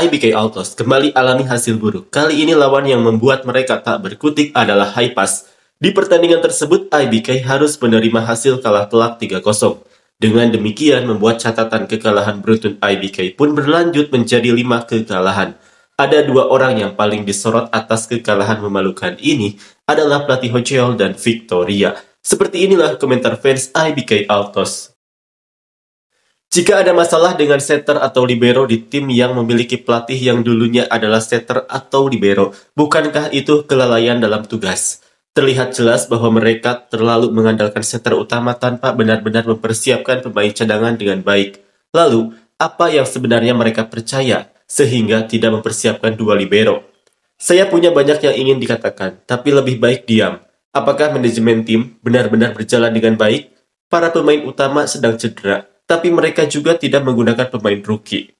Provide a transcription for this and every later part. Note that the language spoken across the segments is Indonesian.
IBK Altos kembali alami hasil buruk. Kali ini lawan yang membuat mereka tak berkutik adalah Hi-Pass. Di pertandingan tersebut, IBK harus menerima hasil kalah telak 3-0. Dengan demikian membuat catatan kekalahan beruntun IBK pun berlanjut menjadi 5 kekalahan. Ada 2 orang yang paling disorot atas kekalahan memalukan ini adalah pelatih Hocheol dan Victoria. Seperti inilah komentar fans IBK Altos. Jika ada masalah dengan setter atau libero di tim yang memiliki pelatih yang dulunya adalah setter atau libero, bukankah itu kelalaian dalam tugas? Terlihat jelas bahwa mereka terlalu mengandalkan setter utama tanpa benar-benar mempersiapkan pemain cadangan dengan baik. Lalu, apa yang sebenarnya mereka percaya sehingga tidak mempersiapkan 2 libero? Saya punya banyak yang ingin dikatakan, tapi lebih baik diam. Apakah manajemen tim benar-benar berjalan dengan baik? Para pemain utama sedang cedera, tapi mereka juga tidak menggunakan pemain rookie.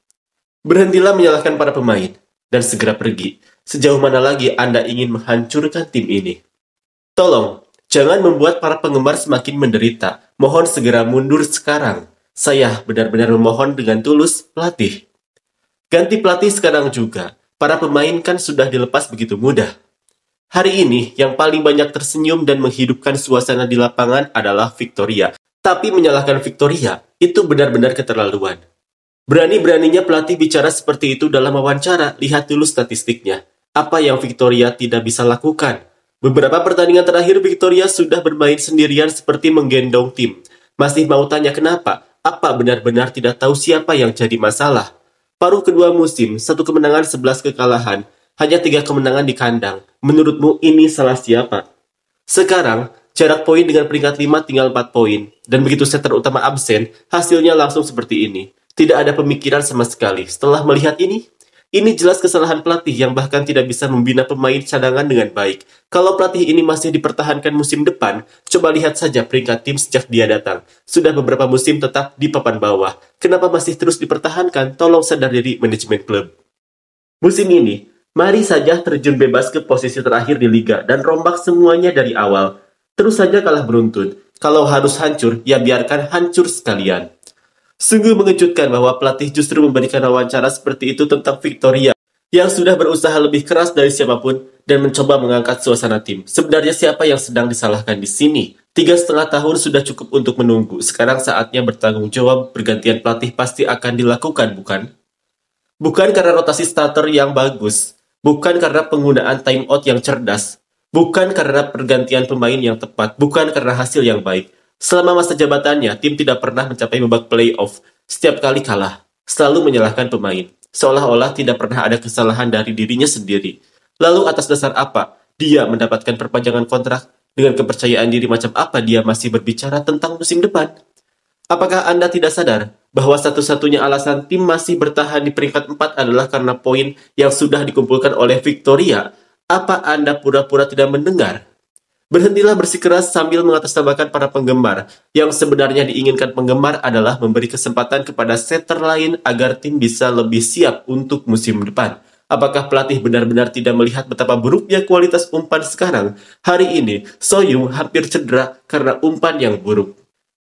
Berhentilah menyalahkan para pemain, dan segera pergi. Sejauh mana lagi Anda ingin menghancurkan tim ini? Tolong, jangan membuat para penggemar semakin menderita. Mohon segera mundur sekarang. Saya benar-benar memohon dengan tulus, pelatih. Ganti pelatih sekarang juga. Para pemain kan sudah dilepas begitu mudah. Hari ini, yang paling banyak tersenyum dan menghidupkan suasana di lapangan adalah Victoria. Tapi menyalahkan Victoria, itu benar-benar keterlaluan. Berani-beraninya pelatih bicara seperti itu dalam wawancara, lihat dulu statistiknya. Apa yang Victoria tidak bisa lakukan? Beberapa pertandingan terakhir Victoria sudah bermain sendirian seperti menggendong tim. Masih mau tanya kenapa? Apa benar-benar tidak tahu siapa yang jadi masalah? Paruh kedua musim, 1 kemenangan 11 kekalahan, hanya 3 kemenangan di kandang. Menurutmu ini salah siapa? Sekarang, jarak poin dengan peringkat 5 tinggal 4 poin, dan begitu setter utama absen, hasilnya langsung seperti ini. Tidak ada pemikiran sama sekali. Setelah melihat ini jelas kesalahan pelatih yang bahkan tidak bisa membina pemain cadangan dengan baik. Kalau pelatih ini masih dipertahankan musim depan, coba lihat saja peringkat tim sejak dia datang. Sudah beberapa musim tetap di papan bawah. Kenapa masih terus dipertahankan? Tolong sadar diri manajemen klub. Musim ini, mari saja terjun bebas ke posisi terakhir di liga dan rombak semuanya dari awal. Terus saja kalah beruntun. Kalau harus hancur, ya biarkan hancur sekalian. Sungguh mengejutkan bahwa pelatih justru memberikan wawancara seperti itu tentang Victoria, yang sudah berusaha lebih keras dari siapapun dan mencoba mengangkat suasana tim. Sebenarnya siapa yang sedang disalahkan di sini? 3,5 tahun sudah cukup untuk menunggu. Sekarang saatnya bertanggung jawab. Pergantian pelatih pasti akan dilakukan, bukan? Bukan karena rotasi starter yang bagus, bukan karena penggunaan timeout yang cerdas, bukan karena pergantian pemain yang tepat, bukan karena hasil yang baik. Selama masa jabatannya, tim tidak pernah mencapai babak playoff. Setiap kali kalah, selalu menyalahkan pemain. Seolah-olah tidak pernah ada kesalahan dari dirinya sendiri. Lalu atas dasar apa dia mendapatkan perpanjangan kontrak? Dengan kepercayaan diri macam apa dia masih berbicara tentang musim depan? Apakah Anda tidak sadar bahwa satu-satunya alasan tim masih bertahan di peringkat 4 adalah karena poin yang sudah dikumpulkan oleh Victoria? Apa Anda pura-pura tidak mendengar? Berhentilah bersikeras sambil mengatasnamakan para penggemar. Yang sebenarnya diinginkan penggemar adalah memberi kesempatan kepada setter lain agar tim bisa lebih siap untuk musim depan. Apakah pelatih benar-benar tidak melihat betapa buruknya kualitas umpan sekarang? Hari ini, Soyung hampir cedera karena umpan yang buruk.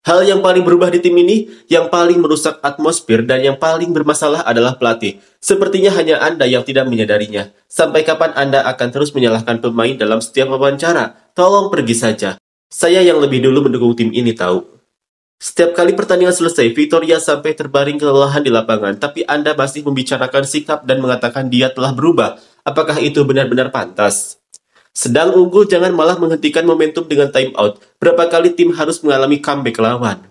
Hal yang paling berubah di tim ini, yang paling merusak atmosfer dan yang paling bermasalah adalah pelatih. Sepertinya hanya Anda yang tidak menyadarinya. Sampai kapan Anda akan terus menyalahkan pemain dalam setiap wawancara? Tolong pergi saja. Saya yang lebih dulu mendukung tim ini tahu. Setiap kali pertandingan selesai, Victoria sampai terbaring kelelahan di lapangan, tapi Anda masih membicarakan sikap dan mengatakan dia telah berubah. Apakah itu benar-benar pantas? Sedang unggul jangan malah menghentikan momentum dengan time out. Berapa kali tim harus mengalami comeback lawan?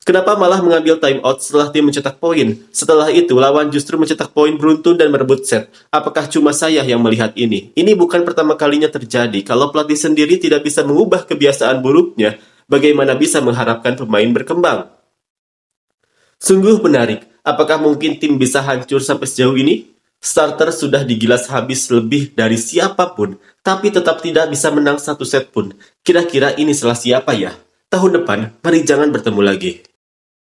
Kenapa malah mengambil time out setelah tim mencetak poin? Setelah itu lawan justru mencetak poin beruntun dan merebut set. Apakah cuma saya yang melihat ini? Ini bukan pertama kalinya terjadi. Kalau pelatih sendiri tidak bisa mengubah kebiasaan buruknya, bagaimana bisa mengharapkan pemain berkembang? Sungguh menarik. Apakah mungkin tim bisa hancur sampai sejauh ini? Starter sudah digilas habis lebih dari siapapun, tapi tetap tidak bisa menang 1 set pun. Kira-kira ini salah siapa ya? Tahun depan, mari jangan bertemu lagi.